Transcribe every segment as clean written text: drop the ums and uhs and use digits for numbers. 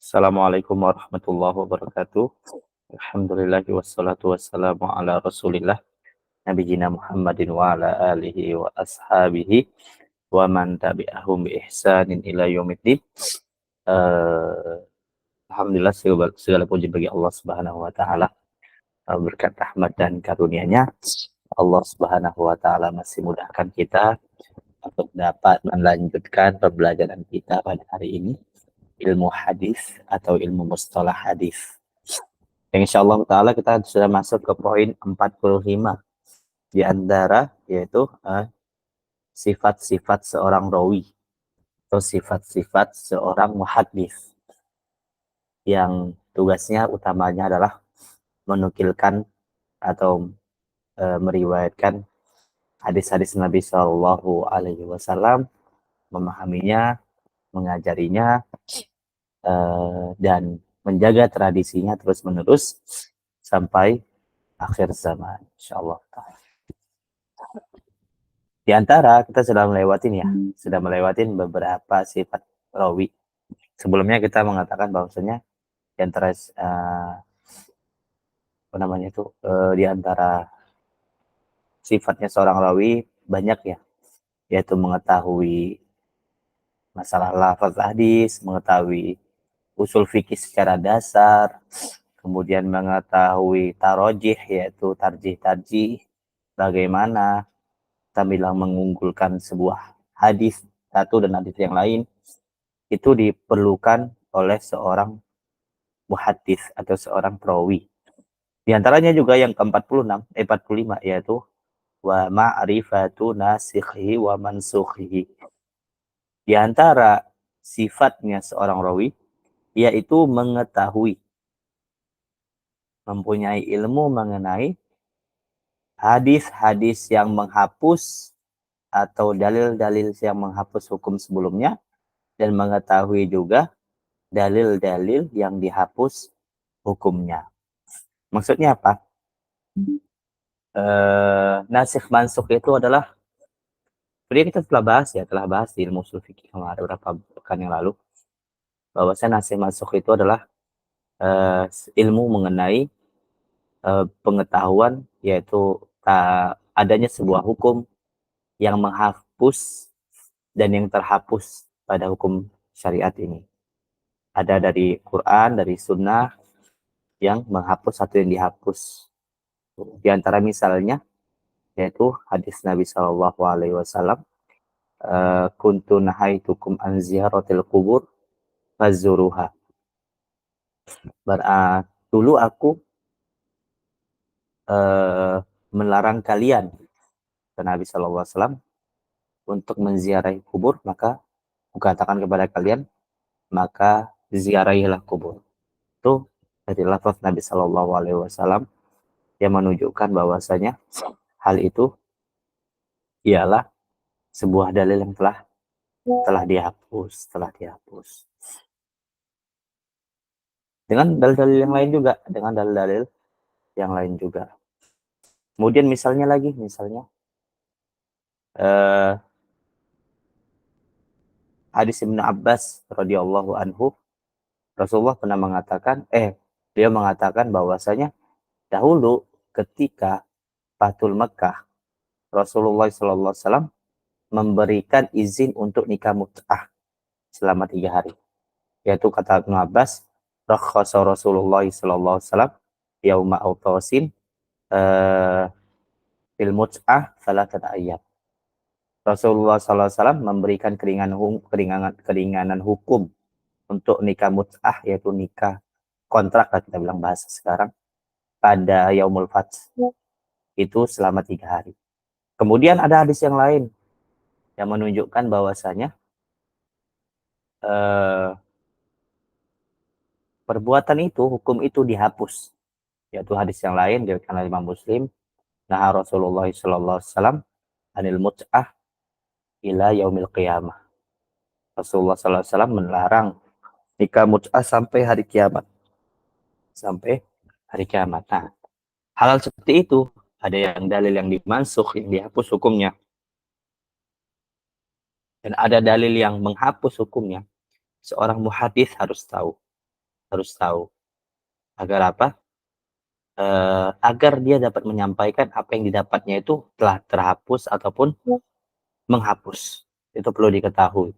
Assalamualaikum warahmatullahi wabarakatuh. Alhamdulillahi wassalatu wassalamu ala rasulillah nabiyina Muhammadin wa ala alihi wa ashabihi wa man tabi'ahum bi ihsanin ila yaumiddin. Alhamdulillah segala puji bagi Allah Subhanahu wa taala. Berkat rahmat dan karunia-Nya Allah Subhanahu wa taala masih mudahkan kita untuk dapat melanjutkan pembelajaran kita pada hari ini, ilmu hadis atau ilmu mustalah hadis. Insyaallah taala kita sudah masuk ke poin 45 di antara yaitu sifat-sifat seorang rawi atau sifat-sifat seorang muhaddis yang tugasnya utamanya adalah menukilkan atau meriwayatkan hadis-hadis Nabi Shallallahu Alaihi Wasallam, memahaminya, mengajarinya, dan menjaga tradisinya terus-menerus sampai akhir zaman, insyaallah. Di antara kita sudah melewatin beberapa sifat rawi. Sebelumnya kita mengatakan bahwasanya di antara di antara sifatnya seorang rawi banyak ya, yaitu mengetahui masalah lafaz hadis, mengetahui usul fikih secara dasar, kemudian mengetahui tarojih yaitu tarjih, bagaimana kita bilang mengunggulkan sebuah hadis satu dan hadis yang lain, itu diperlukan oleh seorang muhaddis atau seorang perawi. Di antaranya juga yang ke-45 yaitu wa ma'rifatu nasikhi wa mansukhihi. Di antara sifatnya seorang rawi yaitu mempunyai ilmu mengenai hadis-hadis yang menghapus atau dalil-dalil yang menghapus hukum sebelumnya, dan mengetahui juga dalil-dalil yang dihapus hukumnya. Maksudnya apa? Nasikh mansukh itu adalah, sebenarnya kita telah bahas di ilmu ushul fikih kemarin beberapa pekan yang lalu, bahwasanya nasikh mansukh itu adalah ilmu mengenai pengetahuan, yaitu adanya sebuah hukum yang menghapus dan yang terhapus pada hukum syariat ini. Ada dari Quran, dari Sunnah yang menghapus atau yang dihapus. Di antara misalnya yaitu hadis Nabi Shallallahu Alaihi Wasallam, kuntu nahaitukum an ziyaratil kubur fazuruha. Dulu aku melarang kalian, Nabi Shallallahu Alaihi Wasallam, untuk menziarahi kubur, maka kukatakan kepada kalian, maka ziarahilah kubur. Itu dari lafaz Nabi Shallallahu Alaihi Wasallam yang menunjukkan bahwasanya hal itu ialah sebuah dalil yang telah dihapus. Dengan dalil-dalil yang lain juga, Kemudian misalnya hadis Ibnu Abbas radhiyallahu anhu, Rasulullah pernah beliau mengatakan bahwasanya dahulu ketika Fathul Mekah, Rasulullah sallallahu alaihi wasallam memberikan izin untuk nikah mut'ah selama 3 hari. Yaitu kata Ibnu Abbas, rakhasa Rasulullah sallallahu alaihi wasallam yauma autasin fil mut'ah salatata ayyam. Rasulullah sallallahu alaihi wasallam memberikan keringanan hukum untuk nikah mut'ah, yaitu nikah kontrak kita bilang bahasa sekarang, pada yaumul fath. Itu selama 3 hari. Kemudian ada hadis yang lain yang menunjukkan bahwasanya perbuatan itu, hukum itu dihapus, yaitu hadis yang lain diriwayatkan oleh Imam Muslim, nah Rasulullah sallallahu alaihi wasallam anil mut'ah ila yaumil qiyamah. Rasulullah sallallahu alaihi wasallam melarang nikah mut'ah sampai hari kiamat. Nah, hal seperti itu ada yang dalil yang dimansukh, yang dihapus hukumnya, dan ada dalil yang menghapus hukumnya. Seorang muhadis harus tahu. harus tahu. Agar apa? Agar dia dapat menyampaikan apa yang didapatnya itu telah terhapus ataupun menghapus. Itu perlu diketahui.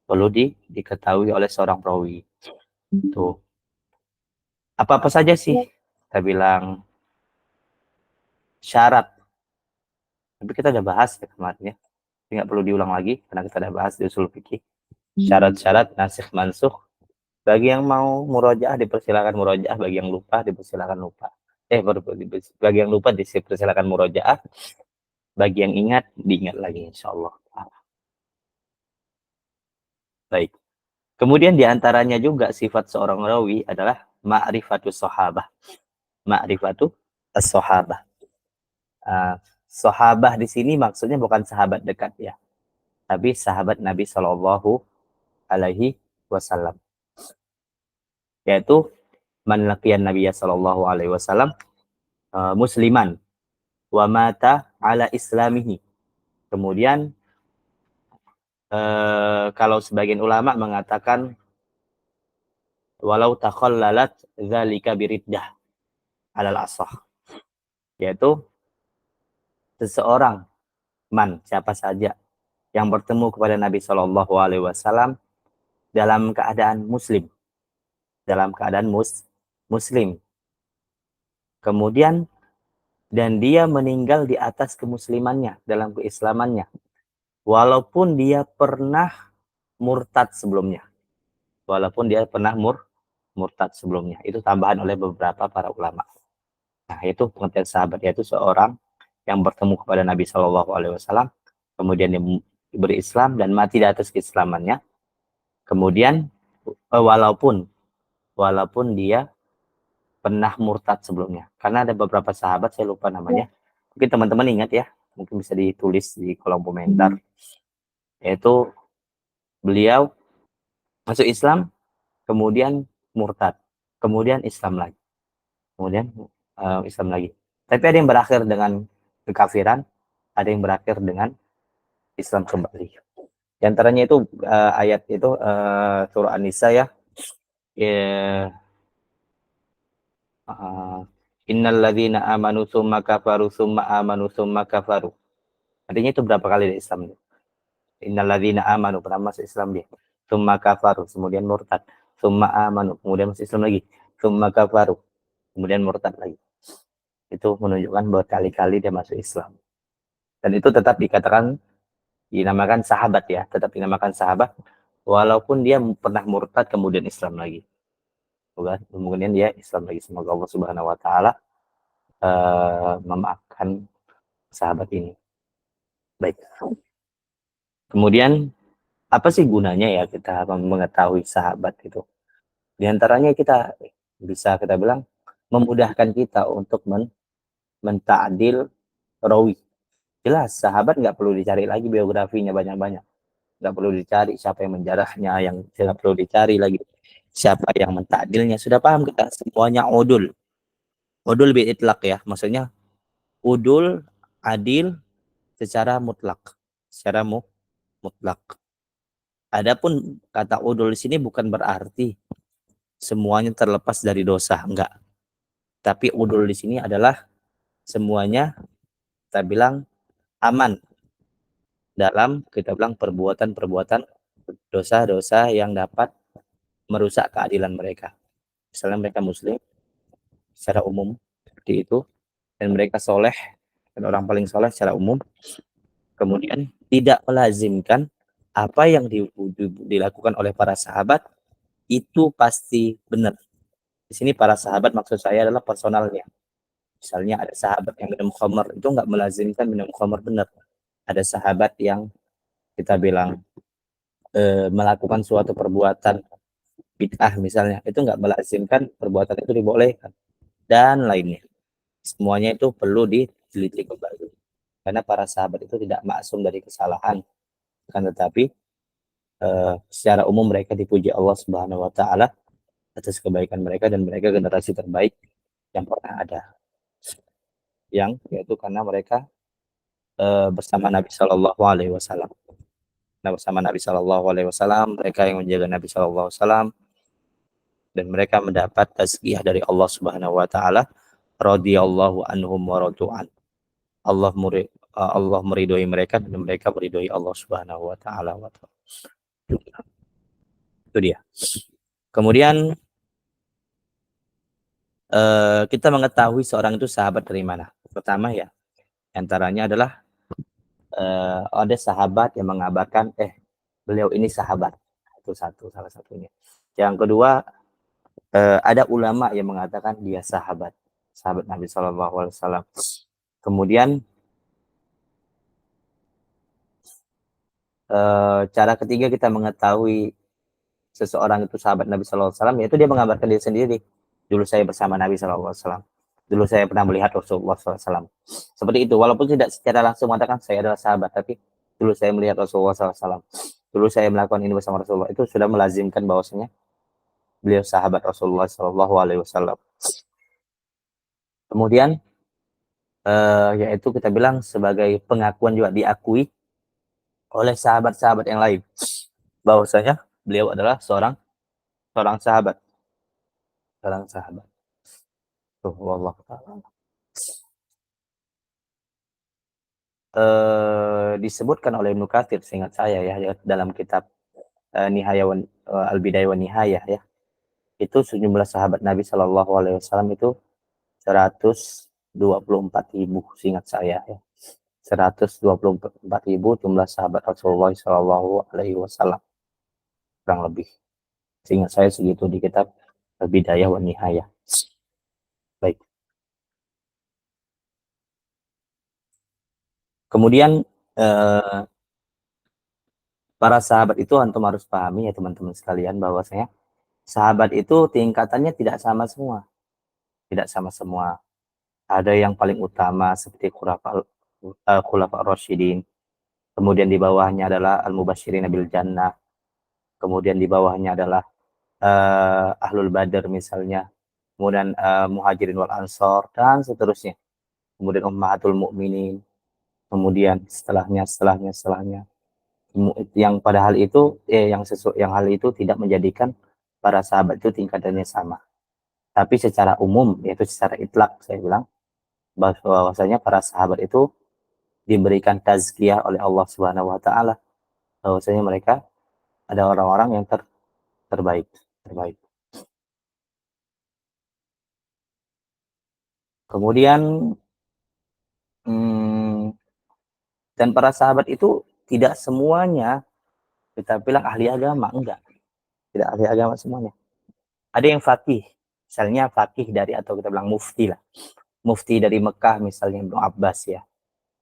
Perlu diketahui oleh seorang perawi. Tuh. Apa-apa saja sih? Kita bilang syarat. Tapi kita udah bahas ya kemarin ya. Nggak perlu diulang lagi karena kita udah bahas di usul fikih. Syarat-syarat nasikh mansukh. Bagi yang mau murojaah dipersilakan murojaah, bagi yang lupa dipersilakan lupa. Bagi yang lupa dipersilakan murojaah, bagi yang ingat diingat lagi insyaallah. Baik. Kemudian diantaranya juga sifat seorang rawi adalah ma'rifatus sahabah. Ma'rifatus as-sahabah. Sahabah di sini maksudnya bukan sahabat dekat ya, tapi sahabat Nabi Shallallahu Alaihi Wasallam. Yaitu man laqiyan Nabiya Shallallahu Alaihi Wasallam musliman wa mata ala islamihi. Kemudian kalau sebagian ulama mengatakan walau takhallalat dzalika biriddah alal asah, yaitu seseorang siapa saja yang bertemu kepada Nabi Shallallahu Alaihi Wasallam dalam keadaan muslim, muslim, kemudian dan dia meninggal di atas kemuslimannya, dalam keislamannya, walaupun dia pernah murtad sebelumnya, murtad sebelumnya. Itu tambahan oleh beberapa para ulama. Nah, itu pengertian sahabat, yaitu seorang yang bertemu kepada Nabi Shallallahu Alaihi Wasallam, kemudian dia berislam dan mati di atas keislamannya, kemudian walaupun dia pernah murtad sebelumnya. Karena ada beberapa sahabat, saya lupa namanya, mungkin teman-teman ingat ya, mungkin bisa ditulis di kolom komentar, yaitu beliau masuk Islam, kemudian murtad, kemudian Islam lagi, kemudian Islam lagi. Tapi ada yang berakhir dengan kekafiran, ada yang berakhir dengan Islam kembali. Di antaranya itu ayat itu surah An-Nisa ya. Innal ladzina amanu tsumma kafaru tsumma amanu tsumma kafaru. Artinya itu berapa kali di Islam itu? Innal ladzina amanu, pertama masuk Islam dia. Tsumma kafaru, kemudian murtad. Tsumma amanu, kemudian masuk Islam lagi. Tsumma kafaru, kemudian murtad lagi. Itu menunjukkan bahwa kali-kali dia masuk Islam. Dan itu tetap dinamakan sahabat ya, tetap dinamakan sahabat walaupun dia pernah murtad kemudian Islam lagi. Kemudian dia Islam lagi. Semoga Allah Subhanahu wa taala memaafkan sahabat ini. Baik. Kemudian apa sih gunanya ya kita mengetahui sahabat itu? Di antaranya kita bisa kita bilang memudahkan kita untuk menta'dil rawi. Jelas sahabat nggak perlu dicari lagi biografinya banyak-banyak. Nggak perlu dicari siapa yang menjarahnya, yang tidak perlu dicari lagi siapa yang mentakdilnya. Sudah paham kita semuanya udul. Udul bi itlaq ya, maksudnya udul adil secara mutlak, secara mutlak. Adapun kata udul di sini bukan berarti semuanya terlepas dari dosa, enggak. Tapi udul di sini adalah semuanya kita bilang aman dalam kita bilang perbuatan-perbuatan dosa-dosa yang dapat merusak keadilan mereka. Misalnya mereka muslim secara umum seperti itu, dan mereka soleh dan orang paling soleh secara umum, kemudian tidak melazimkan apa yang dilakukan oleh para sahabat itu pasti benar. Di sini para sahabat maksud saya adalah personalnya. Misalnya ada sahabat yang minum khamar, itu nggak melazimkan minum khamar benar. Ada sahabat yang kita bilang melakukan suatu perbuatan bid'ah misalnya, itu nggak melazimkan perbuatan itu dibolehkan, dan lainnya. Semuanya itu perlu diteliti kembali. Karena para sahabat itu tidak maksum dari kesalahan. Kan tetapi secara umum mereka dipuji Allah Subhanahu wa taala atas kebaikan mereka, dan mereka generasi terbaik yang pernah ada. Yang yaitu karena mereka bersama Nabi Shallallahu alaihi wasallam. Nah, bersama Nabi Shallallahu alaihi wasallam, mereka yang menjaga Nabi Shallallahu alaihi wasallam, dan mereka mendapat tazkiyah dari Allah Subhanahu wa taala, radhiyallahu anhum wa radu'an. Allah meridhoi mereka dan mereka meridhoi Allah Subhanahu wa taala. Itu dia. Kemudian kita mengetahui seorang itu sahabat dari mana. Pertama ya, antaranya adalah ada sahabat yang mengabarkan beliau ini sahabat. Itu salah satunya. Yang kedua, ada ulama yang mengatakan dia sahabat Nabi Shallallahu Alaihi Wasallam. Kemudian cara ketiga kita mengetahui seseorang itu sahabat Nabi Shallallahu Alaihi Wasallam, yaitu dia mengabarkan diri sendiri. Dulu saya bersama Nabi Shallallahu Alaihi Wasallam. Dulu saya pernah melihat Rasulullah SAW. Seperti itu, walaupun tidak secara langsung mengatakan saya adalah sahabat, tapi dulu saya melihat Rasulullah SAW. Dulu saya melakukan ini bersama Rasulullah. Itu sudah melazimkan bahwasanya beliau sahabat Rasulullah Shallallahu Alaihi Wasallam. Kemudian yaitu kita bilang sebagai pengakuan juga diakui oleh sahabat-sahabat yang lain bahwasanya beliau adalah seorang sahabat. Tuh, wallahu ta'ala. Disebutkan oleh Ibnu Katsir seingat saya ya dalam kitab Al-Bidayah wa Nihayah ya. Itu sejumlah sahabat Nabi Shallallahu Alaihi Wasallam itu 124.000 seingat saya ya. 124.000 jumlah sahabat Rasulullah Shallallahu Alaihi Wasallam, kurang lebih. Seingat saya segitu di kitab Al-Bidayah wa Nihayah. Baik. Kemudian para sahabat itu antum harus pahami ya teman-teman sekalian bahwasanya sahabat itu tingkatannya tidak sama semua. Tidak sama semua. Ada yang paling utama seperti Khulafa Rasyidin. Kemudian di bawahnya adalah Al-Mubasysyirin bil Jannah. Kemudian di bawahnya adalah Ahlul Badar misalnya. Kemudian Muhajirin wal Ansor dan seterusnya. Kemudian Ummahatul Mukminin. Kemudian setelahnya. Yang pada hal itu yang hal itu tidak menjadikan para sahabat itu tingkatannya sama. Tapi secara umum, yaitu secara itlak saya bilang bahwasanya para sahabat itu diberikan tazkiyah oleh Allah Subhanahu wa taala, bahwasanya mereka ada orang-orang yang terbaik. Kemudian dan para sahabat itu tidak semuanya kita bilang ahli agama, enggak. Tidak ahli agama semuanya. Ada yang faqih, misalnya faqih dari atau kita bilang mufti lah. Mufti dari Mekah misalnya Ibnu Abbas ya.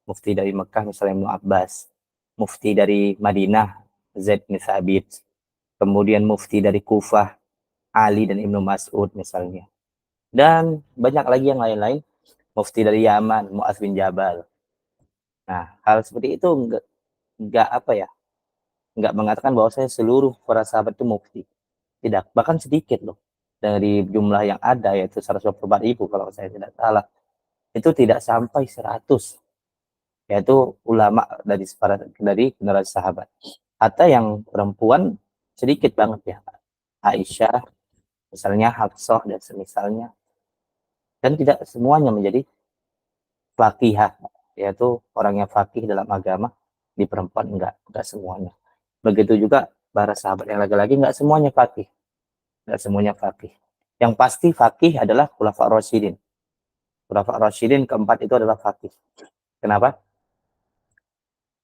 Mufti dari Mekah misalnya Ibnu Abbas. Mufti dari Madinah Zaid bin Thabit. Kemudian mufti dari Kufah Ali dan Ibnu Mas'ud misalnya. Dan banyak lagi yang lain-lain. Mufti dari Yaman Mu'adz bin Jabal. Nah, hal seperti itu enggak mengatakan bahwa saya seluruh para sahabat itu mufti. Tidak, bahkan sedikit loh. Dari jumlah yang ada yaitu 124.000 kalau saya tidak salah. Itu tidak sampai 100. Yaitu ulama dari generasi sahabat. Atau yang perempuan sedikit banget ya. Aisyah, misalnya Hafsah dan semisalnya. Dan tidak semuanya menjadi faqihah, yaitu orang yang faqih dalam agama. Di perempuan enggak semuanya. Begitu juga para sahabat yang laki-laki enggak semuanya faqih. Yang pasti faqih adalah Khulafa Rasyidin. Khulafa Rasyidin keempat itu adalah faqih. Kenapa?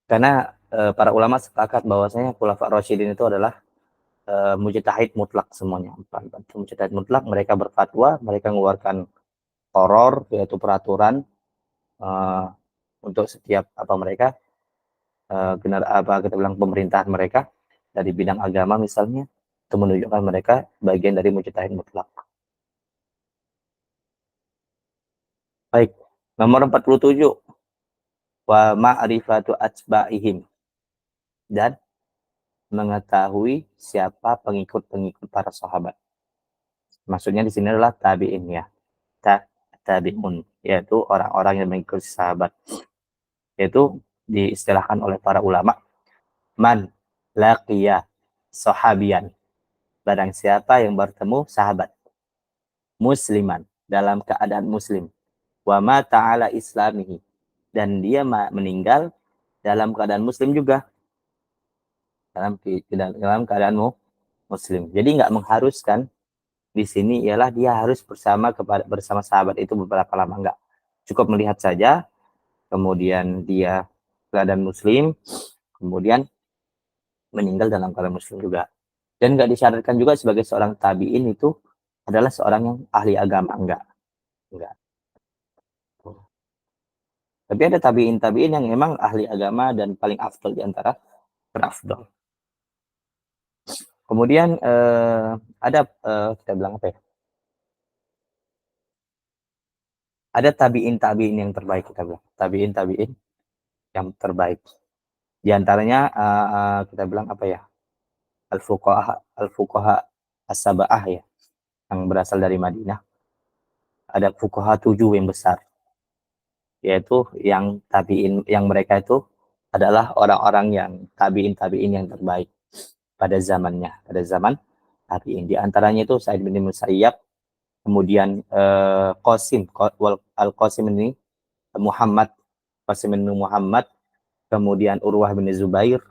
Karena para ulama sepakat bahwasanya Khulafa Rasyidin itu adalah mujtahid mutlak semuanya. Mujtahid mutlak, mereka berfatwa, mereka mengeluarkan qoror yaitu peraturan untuk setiap kita bilang pemerintahan mereka dari bidang agama misalnya, itu menunjukkan mereka bagian dari mujtahid mutlak. Baik, nomor 47 wa ma'rifatu atba'ihim, dan mengetahui siapa pengikut para sahabat. Maksudnya di sini adalah tabi'in ya. Tabi'un, yaitu orang-orang yang mengikuti sahabat. Yaitu diistilahkan oleh para ulama man laqiya sahabiyan. Barang siapa yang bertemu sahabat musliman dalam keadaan muslim, wa mata ala islamihi, dan dia meninggal dalam keadaan muslim juga, dalam keadaan muslim. Jadi nggak mengharuskan di sini ialah dia harus bersama sahabat itu beberapa lama, enggak. Cukup melihat saja, kemudian dia keadaan muslim, kemudian meninggal dalam keadaan muslim juga. Dan nggak disyaratkan juga sebagai seorang tabiin itu adalah seorang yang ahli agama, enggak. Tapi ada tabiin yang memang ahli agama dan paling afdol di antara terafdol. Kemudian ada kita bilang apa ya? Ada tabiin yang terbaik, kita bilang. Tabiin yang terbaik. Di antaranya kita bilang apa ya? Al-fuqaha as-sab'ah ya, yang berasal dari Madinah. Ada fuqaha 7 yang besar, yaitu yang tabiin, yang mereka itu adalah orang-orang yang tabiin yang terbaik pada zamannya, pada zaman tabiin. Di antaranya itu Sa'id bin Musayyab, kemudian Al-Qasim ini Muhammad, Qasim bin Muhammad, kemudian Urwah bin Zubair,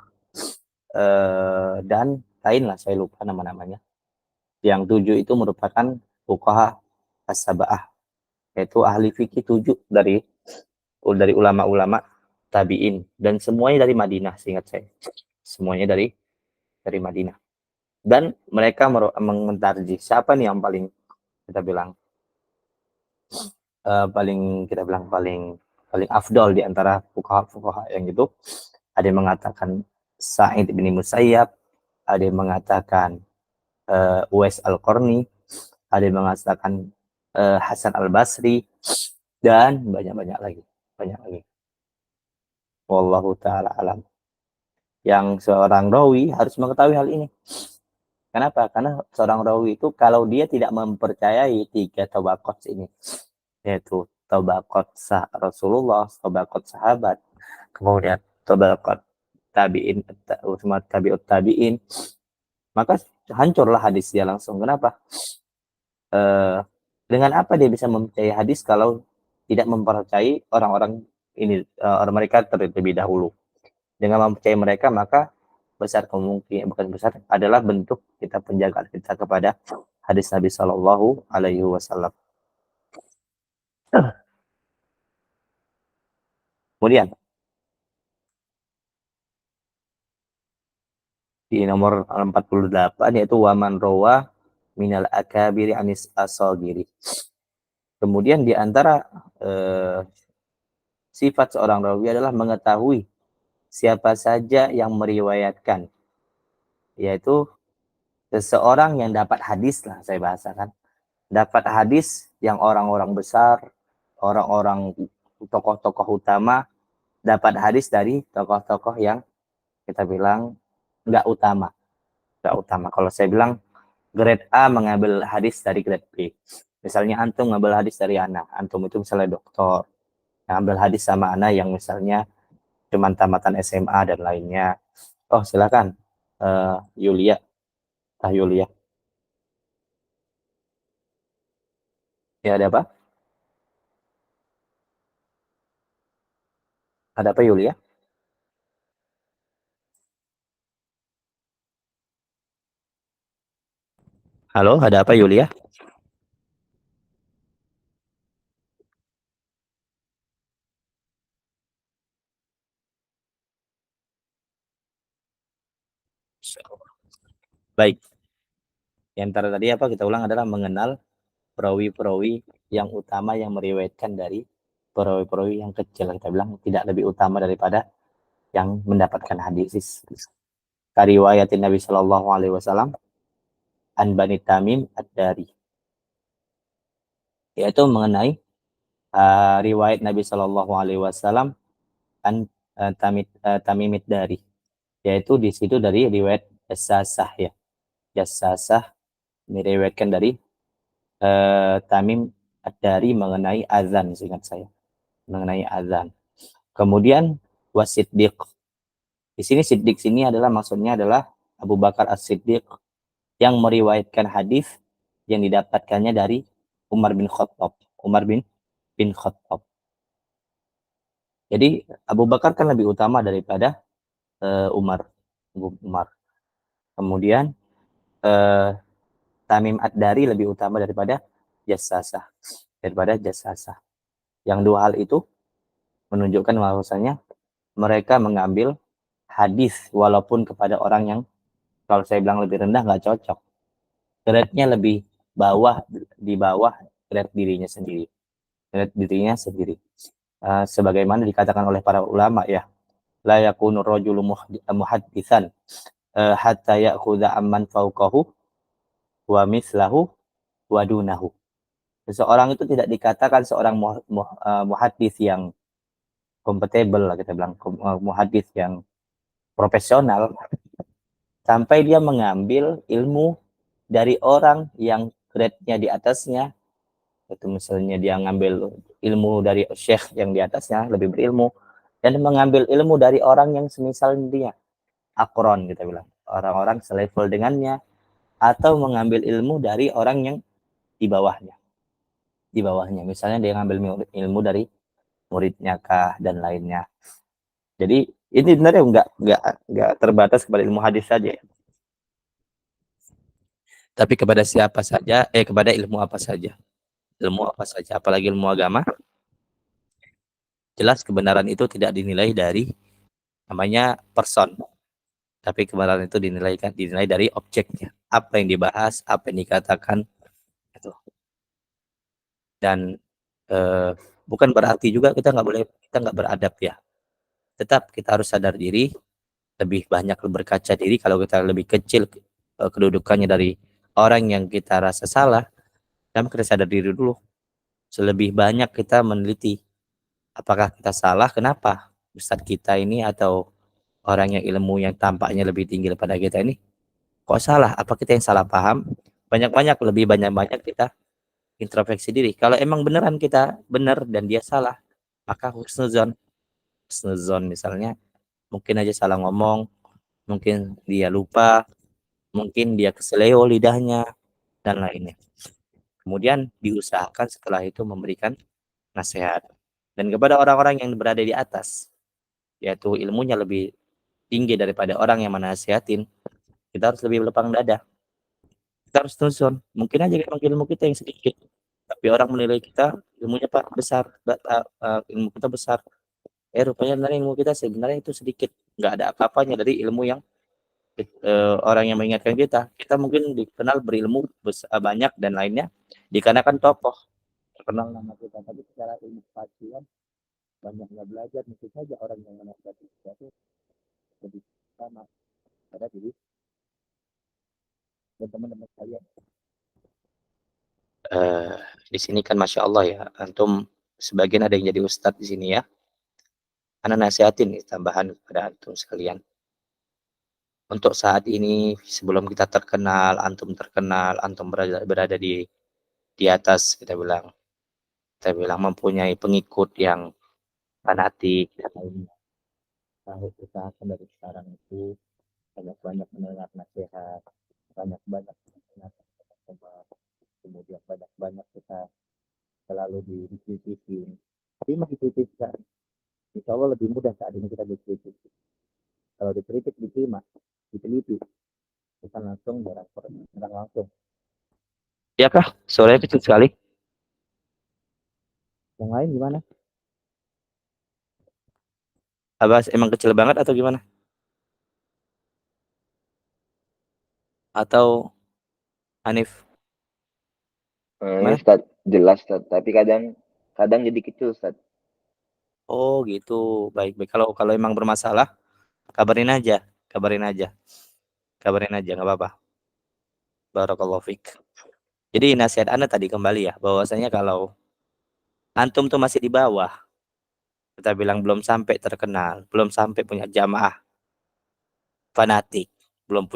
dan lain lah, saya lupa nama-namanya. Yang 7 itu merupakan fuqaha as-sab'ah, yaitu ahli fikih 7 dari ulama-ulama tabi'in, dan semuanya dari Madinah, seingat saya. Semuanya dari Madinah. Dan mereka mentarjih siapa nih yang paling kita bilang paling afdol di antara fuqaha yang itu. Ada yang mengatakan Sa'id bin Musayyab, ada yang mengatakan Uwais Al-Qarni, ada yang mengatakan Hasan Al-Basri, dan banyak-banyak lagi. Banyak lagi. Wallahu ta'ala alam. Yang seorang rawi harus mengetahui hal ini. Kenapa? Karena seorang rawi itu kalau dia tidak mempercayai 3 tabaqat ini, yaitu tabaqat Rasulullah, tabaqat sahabat, kemudian tabaqat tabi'in, tabi'ut tabi'in, maka hancurlah hadis dia langsung. Kenapa? Dengan apa dia bisa mempercayai hadis kalau tidak mempercayai orang-orang ini, orang mereka terlebih dahulu. Dengan mempercayai mereka, maka besar kemungkinan, bukan besar, adalah bentuk kita penjagaan kita kepada hadis Nabi Shallallahu Alaihi Wasallam. Kemudian di nomor 48 yaitu waman rawa minal akabiri anis asogiri. Kemudian di antara sifat seorang rawi adalah mengetahui siapa saja yang meriwayatkan, yaitu seseorang yang dapat hadis lah, saya bahasakan. Dapat hadis yang orang-orang besar, orang-orang tokoh-tokoh utama, dapat hadis dari tokoh-tokoh yang kita bilang nggak utama. Nggak utama. Kalau saya bilang grade A mengambil hadis dari grade B. Misalnya antum ngambil hadis dari anak, antum itu misalnya doktor, ngambil hadis sama anak yang misalnya cuman tamatan SMA dan lainnya. Oh silakan, Yulia, Yulia. Ya ada apa? Ada apa Yulia? Halo, ada apa Yulia? Baik. Yang tadi apa kita ulang adalah mengenal perawi-perawi yang utama yang meriwayatkan dari perawi-perawi yang kecil. Kita bilang tidak lebih utama daripada yang mendapatkan hadis. Kariwayatin Nabi Shallallahu Alaihi Wasallam an Bani Tamim ad-Dari, yaitu mengenai riwayat Nabi Shallallahu Alaihi Wasallam an Tamim ad-Dari, yaitu di situ dari riwayat Jassasah ya. Jassasah meriwayatkan dari Tamim ad-Dari mengenai azan, seingat saya, mengenai azan. Kemudian wasiddiq. Di sini siddiq sini adalah maksudnya adalah Abu Bakar As-Siddiq yang meriwayatkan hadis yang didapatkannya dari Umar bin Khattab. Umar bin Khattab. Jadi Abu Bakar kan lebih utama daripada Umar. Umar. Kemudian Tamim Ad-Dari lebih utama daripada Jassasah. Yang dua hal itu menunjukkan bahwasanya mereka mengambil hadis walaupun kepada orang yang kalau saya bilang lebih rendah nggak cocok. Grade-nya lebih bawah di bawah grade dirinya sendiri. Sebagaimana dikatakan oleh para ulama ya, la yakunu rajulu muhaddisan hatta ya'khudha amman fawqahu wa mislahu wa dunahu. Seseorang itu tidak dikatakan seorang muhaddis yang kompatibel lah kita bilang, muhaddis yang profesional sampai dia mengambil ilmu dari orang yang grade-nya di atasnya. Itu misalnya dia ngambil ilmu dari syekh yang di atasnya lebih berilmu dan mengambil ilmu dari orang yang semisal dia akron kita bilang, orang-orang selevel dengannya, atau mengambil ilmu dari orang yang di bawahnya misalnya dia ngambil ilmu dari muridnya kah dan lainnya. Jadi ini sebenarnya nggak terbatas kepada ilmu hadis saja ya. Tapi kepada siapa saja, kepada ilmu apa saja. Ilmu apa saja, apalagi ilmu agama, jelas kebenaran itu tidak dinilai dari namanya person, tapi kebenaran itu dinilai dari objeknya, apa yang dibahas, apa yang dikatakan itu. Dan bukan berarti juga kita nggak beradab ya. Tetap kita harus sadar diri, lebih banyak berkaca diri. Kalau kita lebih kecil kedudukannya dari orang yang kita rasa salah, kita sadar diri dulu. Selebih banyak kita meneliti apakah kita salah, kenapa ustadz kita ini atau orang yang ilmu yang tampaknya lebih tinggi daripada kita ini kok salah, apa kita yang salah paham. Lebih banyak kita introspeksi diri. Kalau emang beneran kita benar dan dia salah, maka husnuzon misalnya mungkin aja salah ngomong, mungkin dia lupa, mungkin dia keseleo lidahnya dan lainnya. Kemudian diusahakan setelah itu memberikan nasihat. Dan kepada orang-orang yang berada di atas, yaitu ilmunya lebih tinggi daripada orang yang menasihatin, kita harus lebih berlapang dada. Kita harus nuzon. Mungkin aja memang ilmu kita yang sedikit, tapi orang menilai kita ilmunya pak besar, ilmu kita besar. Rupanya ilmu kita sebenarnya itu sedikit, nggak ada apa-apanya dari ilmu yang orang yang mengingatkan kita. Kita mungkin dikenal berilmu banyak dan lainnya, dikarenakan tokoh terkenal nama kita, tapi secara ilmu kepastian banyak nggak belajar, mungkin saja orang yang menasihati kita itu lebih sama pada diri dan teman-teman kalian. Di sini kan masya Allah ya, antum sebagian ada yang jadi ustadz di sini ya. Ana nasihatin nih tambahan kepada antum sekalian. Untuk saat ini sebelum kita terkenal, antum berada di atas kita bilang mempunyai pengikut yang fanatik dan lainnya. Harus usahakan dari sekarang itu banyak-banyak mendengar nasihat, banyak-banyak mendengar teman, kemudian banyak-banyak kita selalu dikritik. Tapi masih kritikkan, insya Allah lebih mudah saat ini kita dikritik. Kalau dikritik diterima, diteliti, bukan langsung serang langsung. Ya kah? Suaranya kecil sekali. Yang lain gimana? Abas emang kecil banget atau gimana? Atau Hanif? Ini Gimana? Ustaz, jelas Ustaz, tapi kadang kadang jadi kecil Ustaz. Oh gitu. Baik. Kalau kalau emang bermasalah, kabarin aja. Kabarin aja. Kabarin aja, nggak apa-apa. Barakallahu fiik. Jadi nasihat Anda tadi kembali ya, bahwasanya kalau antum tuh masih di bawah, kita bilang belum sampai terkenal, belum sampai punya jamaah fanatik, belum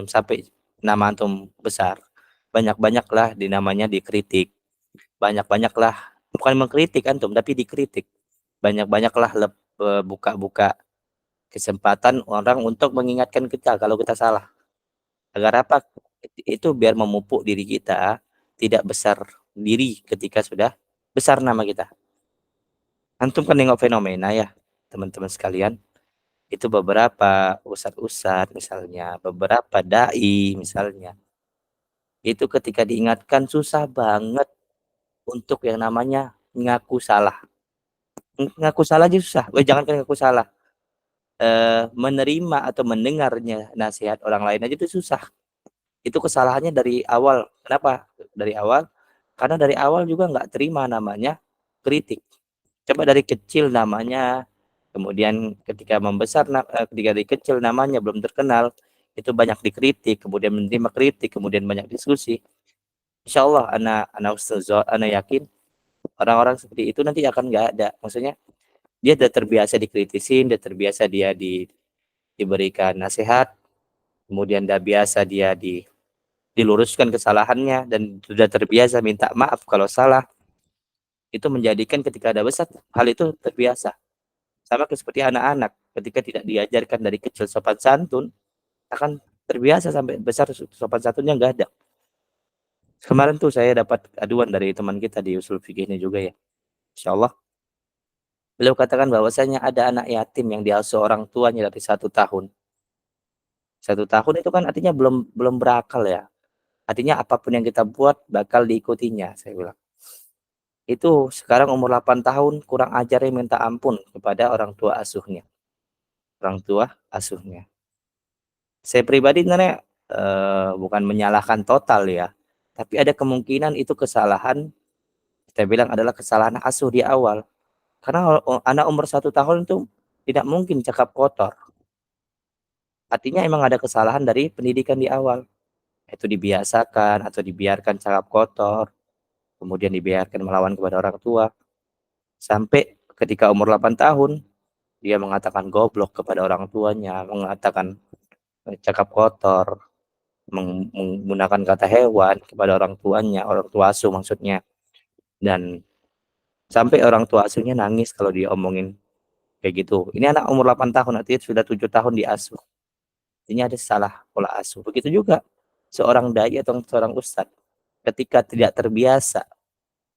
sampai nama antum besar. Banyak-banyaklah di namanya dikritik. Banyak-banyaklah bukan mengkritik antum tapi dikritik. Banyak-banyaklah buka-buka kesempatan orang untuk mengingatkan kita kalau kita salah. Agar apa? Itu biar memupuk diri kita tidak besar diri ketika sudah besar nama kita. Antum kan nengok fenomena ya, teman-teman sekalian. Itu beberapa ustadz-ustadz misalnya, beberapa dai misalnya. Itu ketika diingatkan susah banget untuk yang namanya ngaku salah. Ngaku salah aja susah. Jangankan ngaku salah. Menerima atau mendengarnya nasihat orang lain aja itu susah. Itu kesalahannya dari awal. Kenapa? Dari awal? Karena dari awal juga nggak terima namanya kritik. Coba dari kecil namanya, kemudian ketika membesar, ketika dari kecil namanya belum terkenal, itu banyak dikritik, kemudian menerima kritik, kemudian banyak diskusi. Insya Allah, anak ustazah, anak yakin orang-orang seperti itu nanti akan nggak ada. Maksudnya dia sudah terbiasa dikritisin, dia terbiasa dia diberikan nasihat, kemudian sudah biasa dia diluruskan kesalahannya dan sudah terbiasa minta maaf kalau salah. Itu menjadikan ketika ada besar hal itu terbiasa. Sama seperti anak-anak ketika tidak diajarkan dari kecil sopan santun akan terbiasa sampai besar sopan santunnya nggak ada. Kemarin tuh saya dapat aduan dari teman kita di usul fikih ini juga ya. Insya Allah beliau katakan bahwasanya ada anak yatim yang diasuh orang tuanya dari 1 tahun. 1 tahun itu kan artinya belum belum berakal ya. Artinya apapun yang kita buat bakal diikutinya, saya bilang. Itu sekarang umur 8 tahun kurang ajarnya minta ampun kepada orang tua asuhnya. Orang tua asuhnya. Saya pribadi sebenarnya bukan menyalahkan total ya, tapi ada kemungkinan itu kesalahan, kita bilang adalah kesalahan asuh di awal. Karena anak umur 1 tahun itu tidak mungkin cakap kotor. Artinya emang ada kesalahan dari pendidikan di awal. Itu dibiasakan atau dibiarkan cakap kotor, kemudian dibiarkan melawan kepada orang tua. Sampai ketika umur 8 tahun, dia mengatakan goblok kepada orang tuanya, mengatakan cakap kotor, menggunakan kata hewan kepada orang tuanya, orang tua asuh maksudnya. Dan sampai orang tua asuhnya nangis kalau diomongin kayak gitu. Ini anak umur 8 tahun, artinya sudah 7 tahun diasuh. Ini ada salah pola asuh. Begitu juga seorang dai atau seorang ustadz ketika tidak terbiasa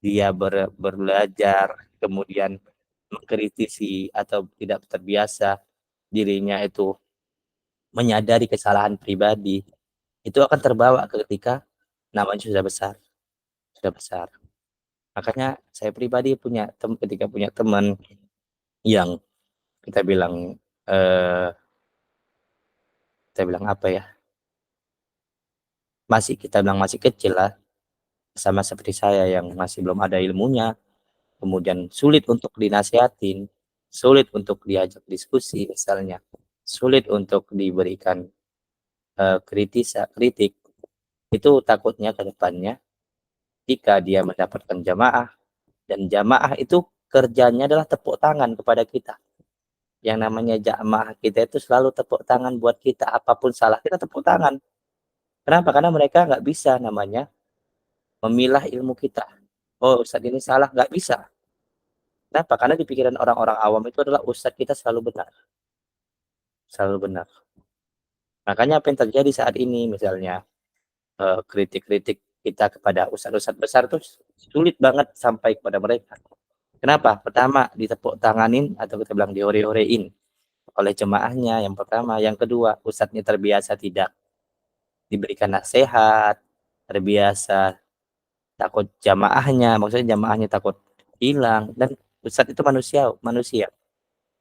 dia belajar, kemudian mengkritisi atau tidak terbiasa dirinya itu menyadari kesalahan pribadi, itu akan terbawa ketika namanya sudah besar, sudah besar. Makanya saya pribadi ketika punya teman yang kita bilang eh, kita bilang apa ya, kita bilang masih kecil lah, sama seperti saya yang masih belum ada ilmunya, kemudian sulit untuk dinasihatin, sulit untuk diajak diskusi misalnya, sulit untuk diberikan kritik, itu takutnya ke depannya jika dia mendapatkan jamaah dan jamaah itu kerjanya adalah tepuk tangan kepada kita. Yang namanya jamaah kita itu selalu tepuk tangan buat kita, apapun salah kita tepuk tangan. Kenapa? Karena mereka nggak bisa namanya memilah ilmu kita. Oh, Ustadz ini salah, nggak bisa. Kenapa? Karena di pikiran orang-orang awam itu adalah Ustadz kita selalu benar. Selalu benar. Makanya apa yang terjadi saat ini misalnya kritik-kritik kita kepada ustadz-ustadz besar tuh sulit banget sampai kepada mereka. Kenapa? Pertama, ditepuk tanganin atau kita bilang dihore-horein oleh jemaahnya yang pertama. Yang kedua, ustadznya terbiasa tidak diberikan nasihat, terbiasa takut jamaahnya, maksudnya jamaahnya takut hilang. Dan ustadz itu manusia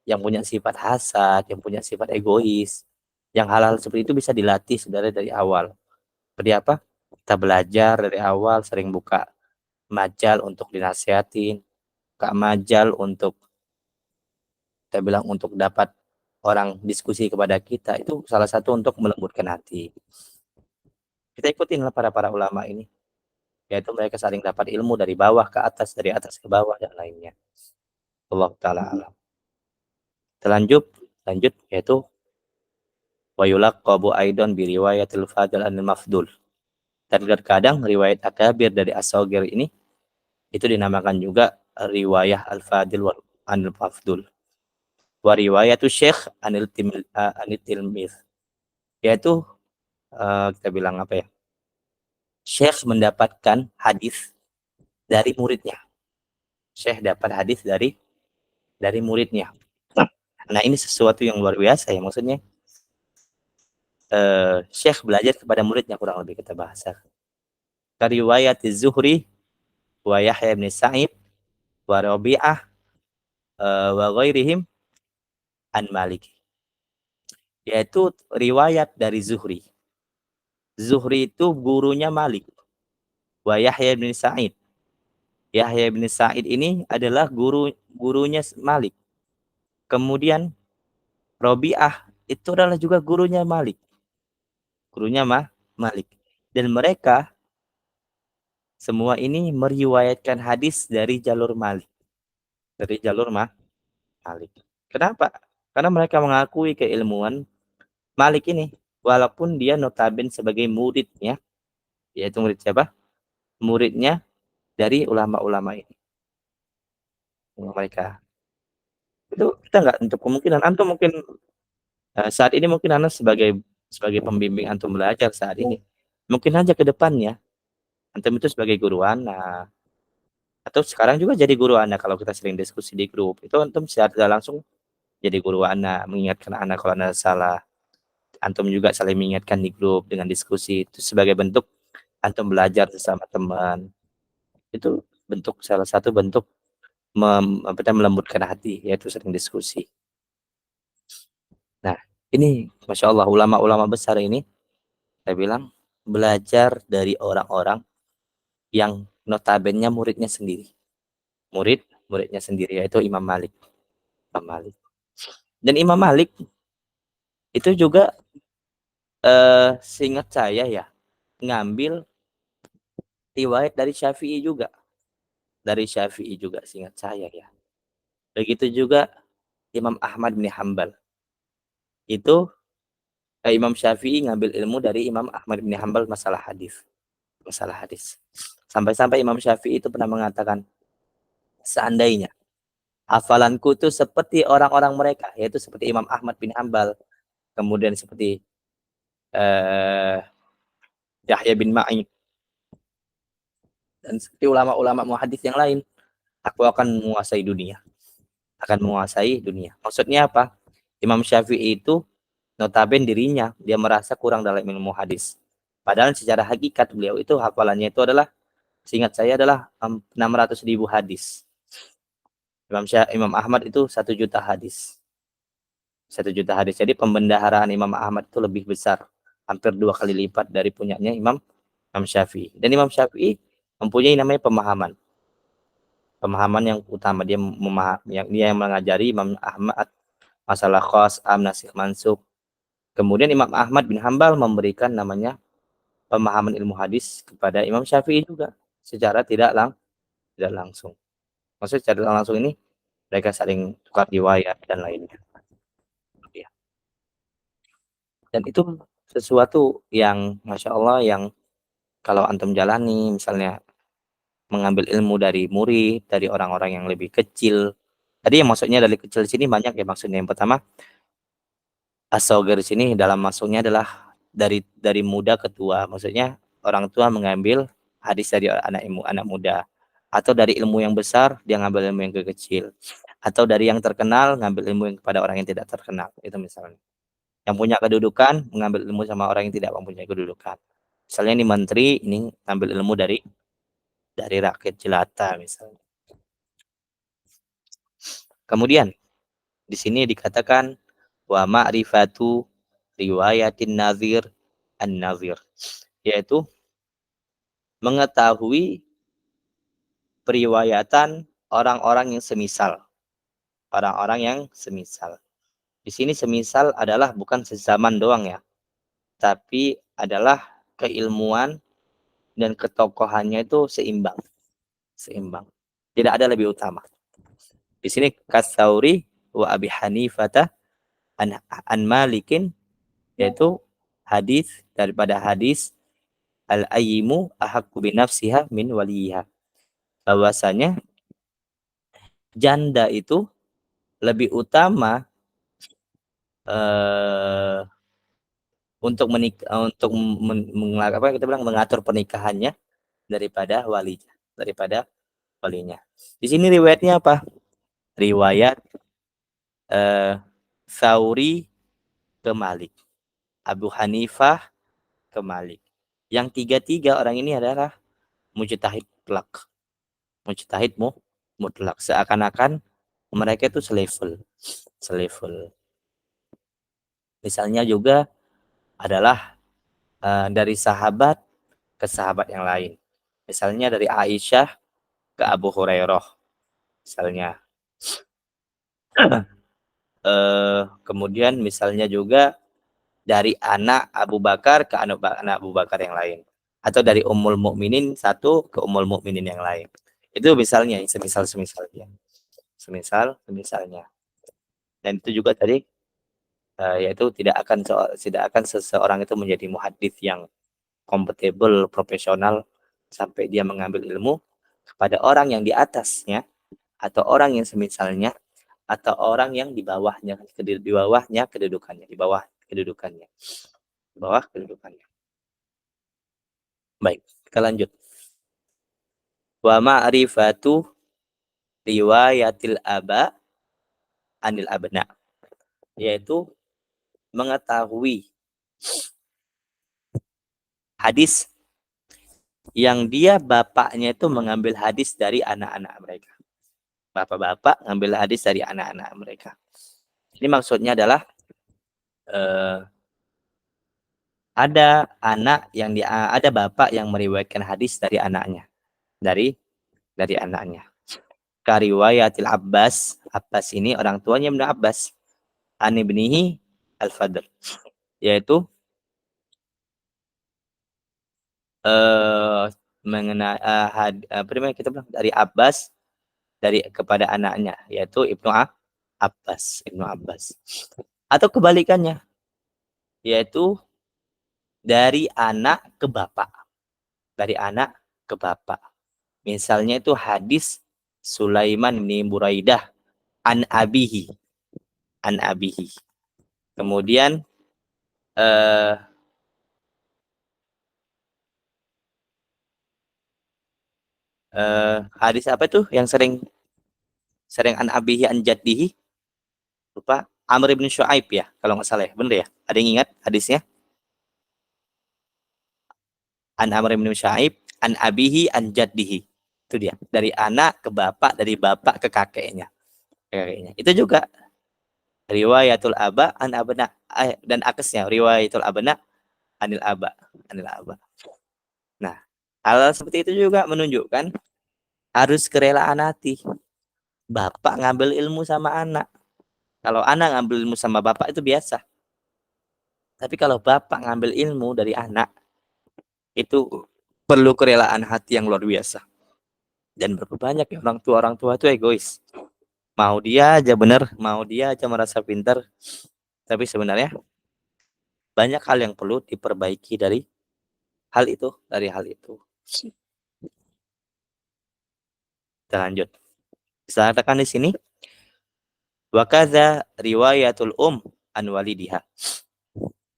yang punya sifat hasad, yang punya sifat egois, yang hal-hal seperti itu bisa dilatih sebenarnya dari awal. Seperti apa? Kita belajar dari awal, sering buka majal untuk dinasihatin, buka majal untuk kita bilang untuk dapat orang diskusi kepada kita, itu salah satu untuk melembutkan hati. Kita ikutin lah para ulama ini, yaitu mereka saling dapat ilmu dari bawah ke atas, dari atas ke bawah dan lainnya. Allah taala alam. Lanjut yaitu wa yulaqqabu aidan bi riwayatil fadil anil mafdul. Dan terkadang riwayat akabir dari as-saghir ini itu dinamakan juga riwayah al-fadil wa anil mafdul. Wa riwayatu syekh anil tilmiz, yaitu kita bilang apa ya? Syekh mendapatkan hadis dari muridnya. Syekh dapat hadis dari muridnya. Nah, ini sesuatu yang luar biasa ya, maksudnya Syekh belajar kepada muridnya, kurang lebih kita bahasa. Riwayat Zuhri wa Yahya bin Sa'id wa Rabi'ah wa ghairihim an Malik. Yaitu riwayat dari Zuhri. Zuhri itu gurunya Malik. Wa Yahya bin Sa'id. Yahya bin Sa'id ini adalah gurunya Malik. Kemudian Rabi'ah itu adalah juga gurunya Malik. Gurunya Malik. Dan mereka semua ini meriwayatkan hadis dari jalur Malik. Dari jalur Malik. Kenapa? Karena mereka mengakui keilmuan Malik ini. Walaupun dia notabene sebagai muridnya. Yaitu murid siapa? Muridnya dari ulama-ulama ini. Mereka. Itu kita nggak untuk kemungkinan. Antum mungkin saat ini mungkin Anda sebagai pembimbing antum belajar saat ini. Mungkin aja ke depannya antum itu sebagai guru anak, atau sekarang juga jadi guru anak kalau kita sering diskusi di grup. Itu antum secara langsung jadi guru anak, mengingatkan anak kalau anak salah. Antum juga saling mengingatkan di grup dengan diskusi. Itu sebagai bentuk antum belajar bersama teman. Itu salah satu bentuk melembutkan hati, yaitu sering diskusi. Nah, ini Masya Allah ulama-ulama besar ini, saya bilang belajar dari orang-orang yang notabene muridnya sendiri. Muridnya sendiri, yaitu Imam Malik. Imam Malik. Dan Imam Malik itu juga seingat saya ya, ngambil riwayat dari Syafi'i juga. Dari Syafi'i juga seingat saya ya. Begitu juga Imam Ahmad bin Hanbal. Itu Imam Syafi'i ngambil ilmu dari Imam Ahmad bin Hanbal masalah hadis. Masalah hadis. Sampai-sampai Imam Syafi'i itu pernah mengatakan, seandainya hafalanku itu seperti orang-orang mereka, yaitu seperti Imam Ahmad bin Hanbal, kemudian seperti Yahya bin Ma'in, dan seperti ulama-ulama muhadis yang lain, aku akan menguasai dunia. Maksudnya apa? Imam Syafi'i itu notabene dirinya, dia merasa kurang dalam ilmu hadis. Padahal secara hakikat beliau itu hafalannya itu adalah, seingat saya adalah 600.000 hadis. Imam Ahmad itu 1 juta hadis. 1 juta hadis. Jadi pembendaharaan Imam Ahmad itu lebih besar. Hampir 2 kali lipat dari punyanya Imam Syafi'i. Dan Imam Syafi'i mempunyai namanya pemahaman. Pemahaman yang utama. Dia mengajari Imam Ahmad masalah khas, am, nasikh, mansukh. Kemudian Imam Ahmad bin Hanbal memberikan namanya pemahaman ilmu hadis kepada Imam Syafi'i juga. Secara tidak langsung. Maksudnya secara langsung ini mereka saling tukar riwayat dan lainnya. Dan itu sesuatu yang Masya Allah, yang kalau antum jalani, misalnya mengambil ilmu dari murid, dari orang-orang yang lebih kecil. Tadi yang maksudnya dari kecil di sini banyak ya maksudnya. Yang pertama, as-saghir di sini dalam maksudnya adalah dari muda ke tua. Maksudnya orang tua mengambil hadis dari anak muda, atau dari ilmu yang besar dia ngambil ilmu yang kecil, atau dari yang terkenal ngambil ilmu yang kepada orang yang tidak terkenal. Itu misalnya. Yang punya kedudukan mengambil ilmu sama orang yang tidak mempunyai kedudukan. Misalnya ini menteri, ini ngambil ilmu dari rakyat jelata misalnya. Kemudian di sini dikatakan wa ma'rifatu riwayatin nazir an-nazir, yaitu mengetahui periwayatan orang-orang yang semisal. Orang-orang yang semisal. Di sini semisal adalah bukan sezaman doang ya, tapi adalah keilmuan dan ketokohannya itu seimbang. Tidak ada lebih utama. Di sini Katsauri wa Abi Hanifah an Malikin, yaitu daripada hadis al-ayyimu ahaqqu bi nafsiha min waliha. Bahwasanya janda itu lebih utama untuk mengatur pernikahannya daripada walinya. Di sini riwayatnya apa? Riwayat Sauri ke Malik, Abu Hanifah ke Malik. Yang tiga-tiga orang ini adalah mujtahid mutlak. Mujtahid mutlak. Seakan-akan mereka itu selevel. Misalnya juga adalah dari sahabat ke sahabat yang lain. Misalnya dari Aisyah ke Abu Hurairah. Misalnya. Kemudian misalnya juga dari anak Abu Bakar ke anak Abu Bakar yang lain. Atau dari Ummul Mukminin satu ke Ummul Mukminin yang lain. Itu misalnya, semisalnya. Semisalnya. Dan itu juga tadi yaitu tidak akan seseorang itu menjadi muhadits yang kompatibel, profesional sampai dia mengambil ilmu kepada orang yang di atasnya atau orang yang semisalnya atau orang yang di bawahnya kedudukannya. Baik, kita lanjut. Wa ma'rifatu riwayatil aba anil abna, yaitu mengetahui hadis yang dia bapaknya itu mengambil hadis dari anak-anak mereka. Bapak-bapak ngambil hadis dari anak-anak mereka. Ini maksudnya adalah ada bapak yang meriwayatkan hadis dari anaknya, dari anaknya. Kariwayatil Abbas ini orang tuanya Ibnu Abbas, an ibnihi al-Fadl, yaitu mengenai kita bilang dari Abbas kepada anaknya, yaitu Ibnu Abbas. Atau kebalikannya, yaitu dari anak ke bapak. Misalnya itu hadis Sulaiman bin Buraidah an abihi. Kemudian hadis apa tuh yang sering an abihi an jaddihi? Lupa. Amr bin Syuaib ya, kalau nggak salah ya. Bener ya? Ada yang ingat hadisnya? An Amr bin Syuaib an abihi an jaddihi. Itu dia. Dari anak ke bapak, dari bapak ke kakeknya. Itu juga riwayatul aba an abna, dan akesnya riwayatul abna anil aba. Nah, hal seperti itu juga menunjukkan harus kerelaan hati. Bapak ngambil ilmu sama anak. Kalau anak ngambil ilmu sama bapak itu biasa. Tapi kalau bapak ngambil ilmu dari anak, itu perlu kerelaan hati yang luar biasa. Dan berapa banyak ya orang tua itu egois. Mau dia aja benar, mau dia aja merasa pintar. Tapi sebenarnya banyak hal yang perlu diperbaiki dari hal itu. Kita lanjut. Saya katakan di sini, wa kadza riwayatul an walidiha.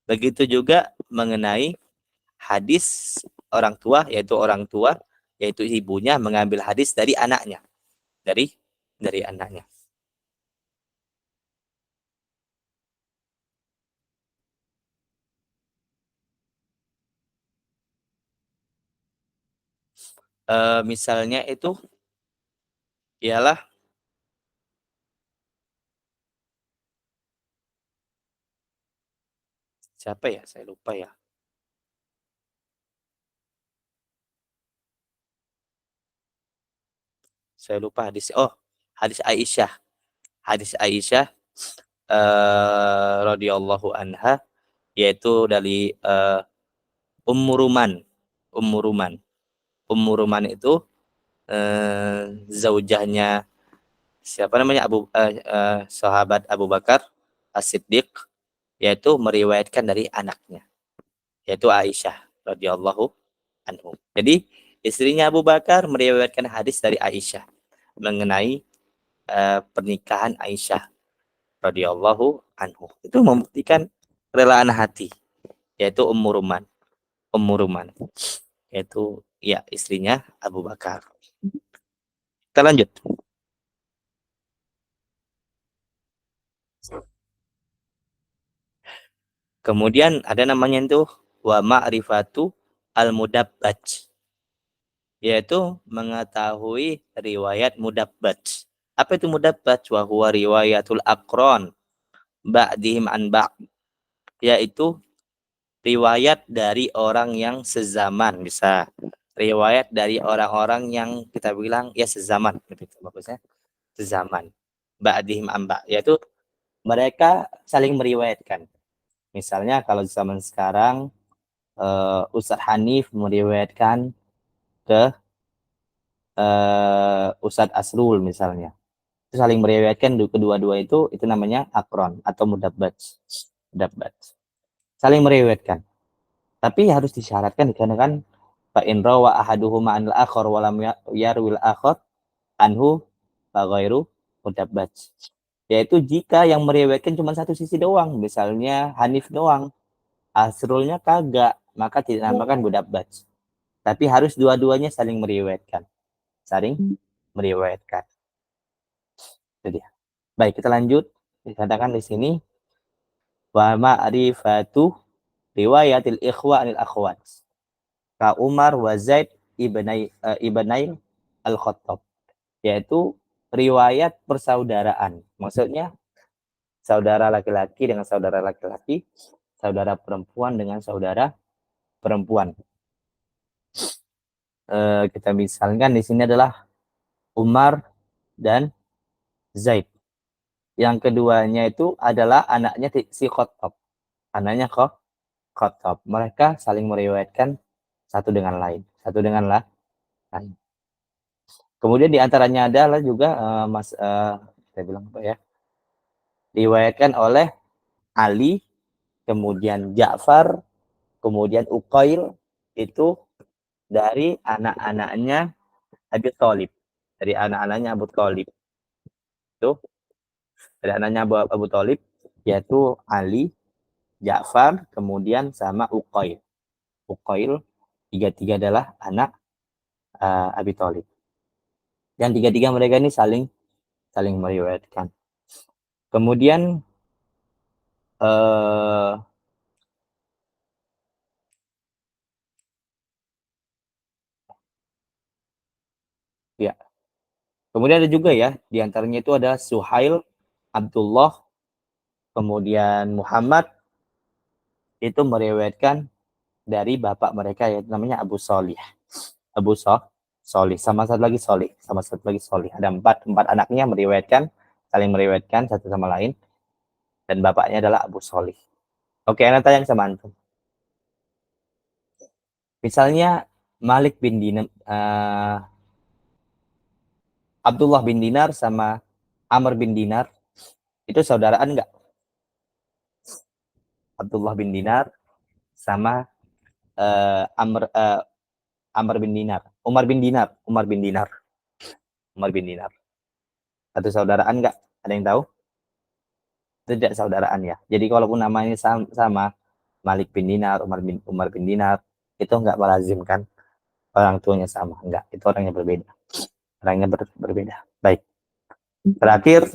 Begitu juga mengenai hadis orang tua, yaitu ibunya mengambil hadis dari anaknya. Dari anaknya. Misalnya itu ialah siapa ya? Saya lupa ya. Saya lupa hadis. Oh, hadis Aisyah. Hadis Aisyah radhiyallahu anha, yaitu dari Ummu Ruman. Ummu Ruman itu zaujahnya siapa namanya sahabat Abu Bakar As-Siddiq, yaitu meriwayatkan dari anaknya, yaitu Aisyah radhiyallahu anhu. Jadi istrinya Abu Bakar meriwayatkan hadis dari Aisyah mengenai pernikahan Aisyah radhiyallahu anhu. Itu membuktikan kerelaan hati, yaitu Ummu Ruman. Ummu Ruman. Yaitu ya istrinya Abu Bakar. Kita lanjut. Kemudian ada namanya itu wa ma'rifatu al-mudabbaj, yaitu mengetahui riwayat mudabbaj. Apa itu mudabbaj? Wa huwa riwayatul aqran ba'dihim an ba'd, yaitu riwayat dari orang yang sezaman, bisa riwayat dari orang-orang yang kita bilang ya sezaman, begitu bagusnya, sezaman. Ba'dihim an ba'd, yaitu mereka saling meriwayatkan. Misalnya kalau zaman sekarang Ustadz Hanif meriwayatkan ke Ustadz Asrul misalnya. Itu saling meriwayatkan kedua-dua itu namanya akron atau mudabbaj. Mudabbaj. Saling meriwayatkan. Tapi harus disyaratkan dikarenakan fa in rawa ahaduhuma anil akhar wa lam yarwil akhar anhu fa ghairu mudabbaj. Yaitu jika yang meriwayatkan cuma satu sisi doang, misalnya Hanif doang, Asrulnya kagak, maka tidak dinamakan mudabbaj. Tapi harus dua-duanya saling meriwayatkan. Saling meriwayatkan. Itu dia. Baik, kita lanjut. Dikatakan di sini wa ma'rifatu riwayatil ikhwa anil akhwat. Ka Umar wa Zaid ibnail al-Khattab. Yaitu riwayat persaudaraan. Maksudnya saudara laki-laki dengan saudara laki-laki, saudara perempuan dengan saudara perempuan. Kita misalkan di sini adalah Umar dan Zaid. Yang keduanya itu adalah anaknya si Khattab. Anaknya Khattab. Mereka saling meriwayatkan satu dengan lain. Satu dengan lain. Kemudian diantaranya adalah juga saya bilang apa ya? Diriwayatkan oleh Ali, kemudian Ja'far, kemudian Uqail, itu dari anak-anaknya Abi Thalib. Dari anak-anaknya Abu Thalib. Itu dari anaknya Abu Thalib, yaitu Ali, Ja'far, kemudian sama Uqail. Uqail, tiga-tiga adalah anak Abi Thalib. Dan tiga-tiga mereka ini saling meriwayatkan. Kemudian ya. Kemudian ada juga ya, diantaranya itu ada Suhail, Abdullah, kemudian Muhammad, itu meriwayatkan dari bapak mereka, yaitu namanya Abu Solih. Abu Solih, sama satu lagi Solih, sama satu lagi Solih. Ada empat anaknya meriwayatkan, saling meriwayatkan satu sama lain, dan bapaknya adalah Abu Solih. Oke, Anda tanya sama antum. Misalnya Malik bin Dinar, Abdullah bin Dinar sama Amr bin Dinar, itu saudaraan enggak? Abdullah bin Dinar sama Amr bin Dinar, Umar bin Dinar, Umar bin Dinar. Satu saudaraan enggak? Ada yang tahu? Tidak saudaraan ya. Jadi kalaupun namanya sama Malik bin Dinar, Umar bin Dinar, itu enggak melazimkan orang tuanya sama, enggak. Itu orangnya berbeda. Orangnya berbeda. Baik. Terakhir,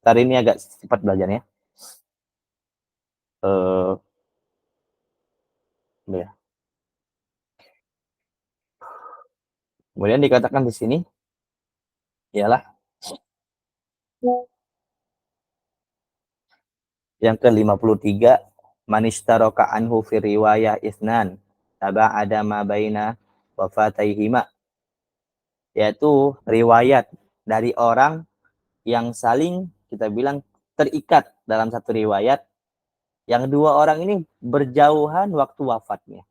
hari ini agak cepat belajarnya. Ya. Kemudian dikatakan di sini ialah yang ke-53, manistaraka anhu fi riwayah isnan taba'ada ma baina wafataihima, yaitu riwayat dari orang yang saling kita bilang terikat dalam satu riwayat, yang dua orang ini berjauhan waktu wafatnya.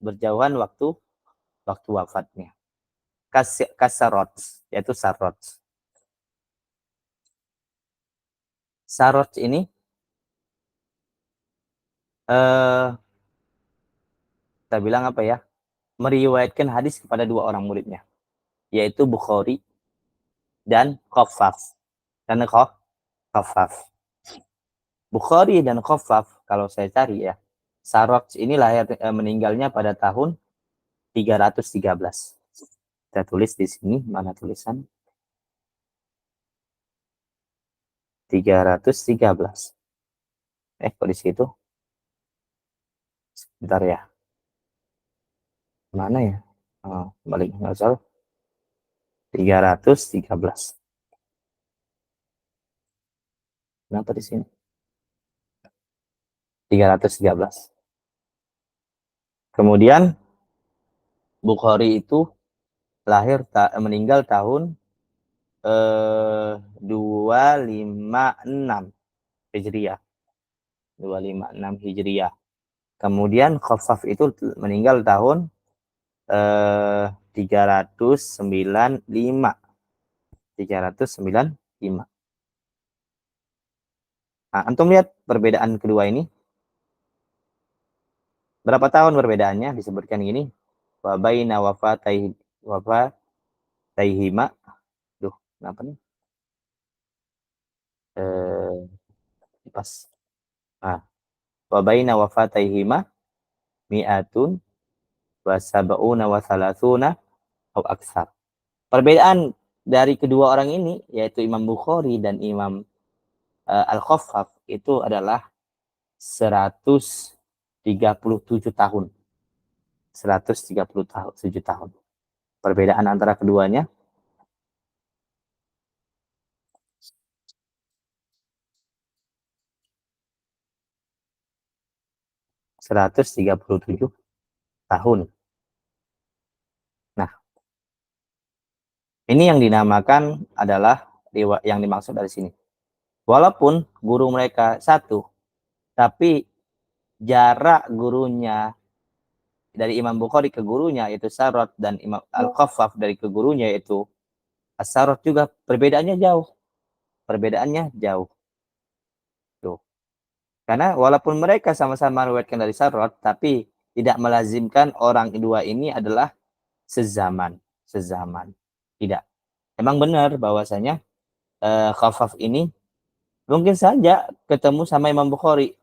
Berjauhan waktu wafatnya. Kasarot, yaitu sarot. Sarot ini kita bilang apa ya? Meriwayatkan hadis kepada dua orang muridnya, yaitu Bukhari dan Khaffaf. Bukhari dan Khaffaf, kalau saya cari ya, Sarot ini meninggalnya pada tahun 313. Kita tulis di sini, mana tulisan? 313. Kok di situ? Sebentar ya. Mana ya? Oh, balik nggak salah. 313. Kenapa di sini? 313. Kemudian Bukhari itu meninggal tahun 256 Hijriah. 256 Hijriah. Kemudian Khaffaf itu meninggal tahun 395. 395. Nah, antum lihat perbedaan kedua ini. Berapa tahun perbedaannya? Disebutkan gini. Wa baina wafatayhima. Duh, kenapa nih? Pas. Nah, wa baina wafatayhima mi'atun wa sab'una wa thalathuna au aksar. Perbedaan dari kedua orang ini, yaitu Imam Bukhari dan Imam Al-Khaffaf, itu adalah 137 tahun. 137 tahun. Perbedaan antara keduanya 137 tahun. Nah, ini yang dinamakan adalah yang dimaksud dari sini. Walaupun guru mereka satu, tapi jarak gurunya dari Imam Bukhari ke gurunya yaitu Sarot, dan Imam Al-Khaffaf dari ke gurunya yaitu As-Sarot juga perbedaannya jauh. Perbedaannya jauh. Tuh. Karena walaupun mereka sama-sama meriwayatkan dari Sarot, tapi tidak melazimkan orang dua ini adalah sezaman. Tidak. Emang benar bahwasanya Khaffaf ini mungkin saja ketemu sama Imam Bukhari,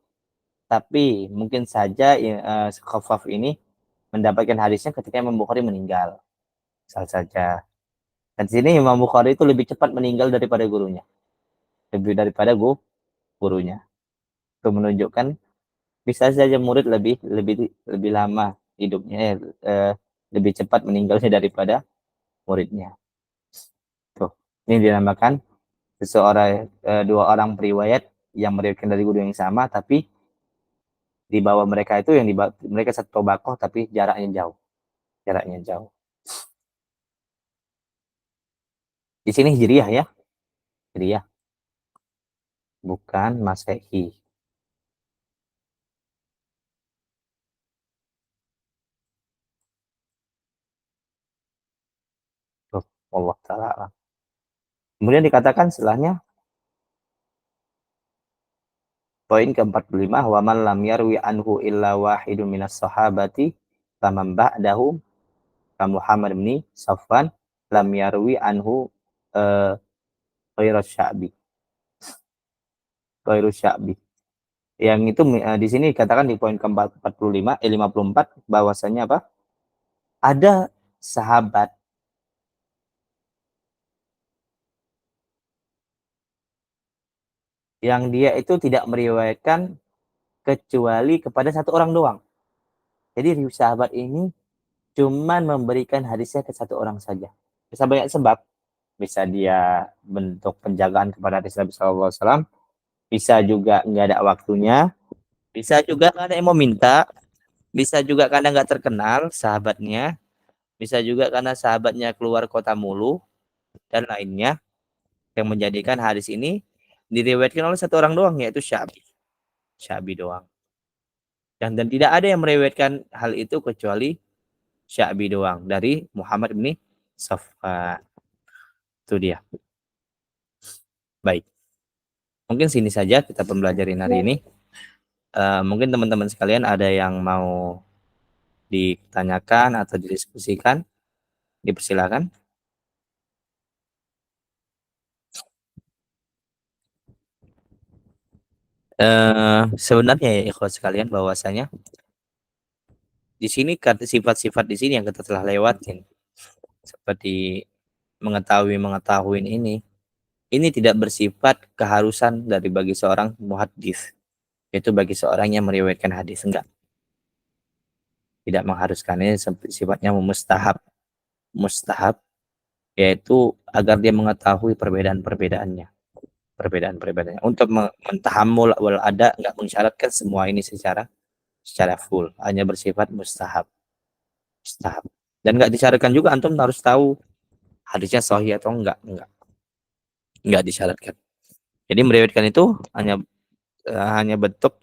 tapi mungkin saja Khaffaf ini mendapatkan hadisnya ketika Imam Bukhari meninggal. Salah saja. Dan di sini Imam Bukhari itu lebih cepat meninggal daripada gurunya. Lebih daripada gurunya. Itu menunjukkan bisa saja murid lebih lama hidupnya, lebih cepat meninggalnya daripada muridnya. Tuh, ini dinamakan dua orang periwayat yang meriwayatkan dari guru yang sama, tapi di bawah mereka itu mereka satu tobakoh tapi jaraknya jauh. Di sini Hijriyah ya. Hijriyah, bukan Masehi. Tuh, Allah Ta'ala. Kemudian dikatakan setelahnya, poin ke-45, wa man lam yarwi anhu illa wahidun minas sahabati faman ba'dahu ka Muhammad bin Safwan lam yarwi anhu Sya'bi. Sya'bi. Yang itu di sini dikatakan di poin ke-45 54 bahwasanya apa? Ada sahabat yang dia itu tidak meriwayatkan kecuali kepada satu orang doang. Jadi sahabat ini cuman memberikan hadisnya ke satu orang saja. Bisa banyak sebab. Bisa dia bentuk penjagaan kepada hadis Nabi SAW. Bisa juga nggak ada waktunya. Bisa juga karena yang mau minta. Bisa juga karena nggak terkenal sahabatnya. Bisa juga karena sahabatnya keluar kota mulu. Dan lainnya. Yang menjadikan hadis ini diriwayatkan oleh satu orang doang, yaitu Sya'bi. Sya'bi doang. Dan tidak ada yang meriwayatkan hal itu kecuali Sya'bi doang dari Muhammad bin Safwan. Itu dia. Baik. Mungkin sini saja kita pembelajaran hari ini. Mungkin teman-teman sekalian ada yang mau ditanyakan atau didiskusikan, dipersilakan. Sebenarnya ya ikhwan sekalian, bahwasanya di sini kata sifat-sifat di sini yang kita telah lewatin, seperti mengetahui ini tidak bersifat keharusan dari bagi seorang muhaddis, yaitu bagi seorang yang meriwayatkan hadis, enggak, tidak mengharuskan. Ini sifatnya mustahab, yaitu agar dia mengetahui perbedaan-perbedaannya untuk mentahamul wal ada, enggak mensyaratkan semua ini secara full, hanya bersifat mustahab. Dan enggak disyaratkan juga antum harus tahu hadisnya sahih atau enggak disyaratkan. Jadi meriwayatkan itu hanya bentuk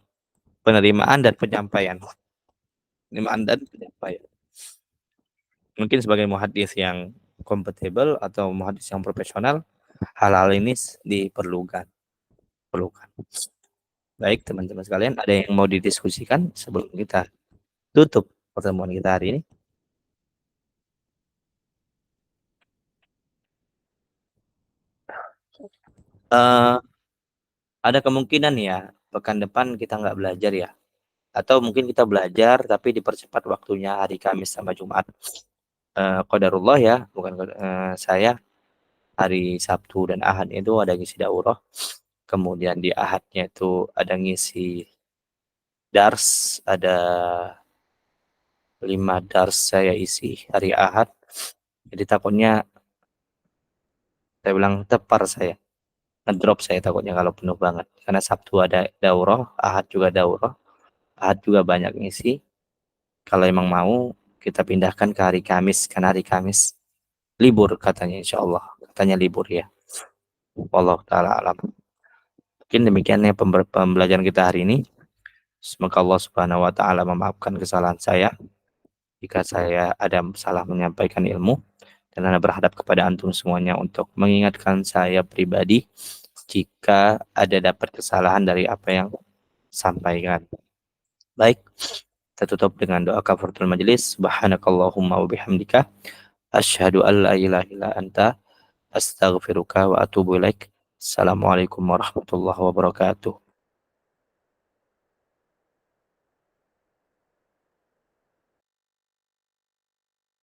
penerimaan dan penyampaian. Mungkin sebagai muhadis yang kompatibel atau muhadis yang profesional, hal-hal ini diperlukan. Baik teman-teman sekalian, ada yang mau didiskusikan sebelum kita tutup pertemuan kita hari ini? Uh, ada kemungkinan ya pekan depan kita nggak belajar ya, atau mungkin kita belajar tapi dipercepat waktunya hari Kamis sama Jumat. Qadarullah ya, bukan saya hari Sabtu dan Ahad itu ada ngisi daurah, kemudian di Ahadnya itu ada ngisi dars, ada 5 dars saya isi hari Ahad. Jadi takutnya saya bilang tepar, saya ngedrop saya takutnya kalau penuh banget, karena Sabtu ada daurah, Ahad juga daurah, Ahad juga banyak ngisi. Kalau emang mau kita pindahkan ke hari Kamis, karena hari Kamis libur katanya, insya Allah katanya libur ya. Wallahu taala alam. Mungkin demikiannya pembelajaran kita hari ini. Semoga Allah Subhanahu wa taala memaafkan kesalahan saya jika saya ada salah menyampaikan ilmu, dan Anda berhadap kepada antum semuanya untuk mengingatkan saya pribadi jika ada dapat kesalahan dari apa yang sampaikan. Baik, kita tutup dengan doa kafaratul majelis. Subhanakallahumma wa bihamdika asyhadu an la ilaha illa anta astaghfiruka wa atubu ilaik. Assalamualaikum warahmatullahi wabarakatuh.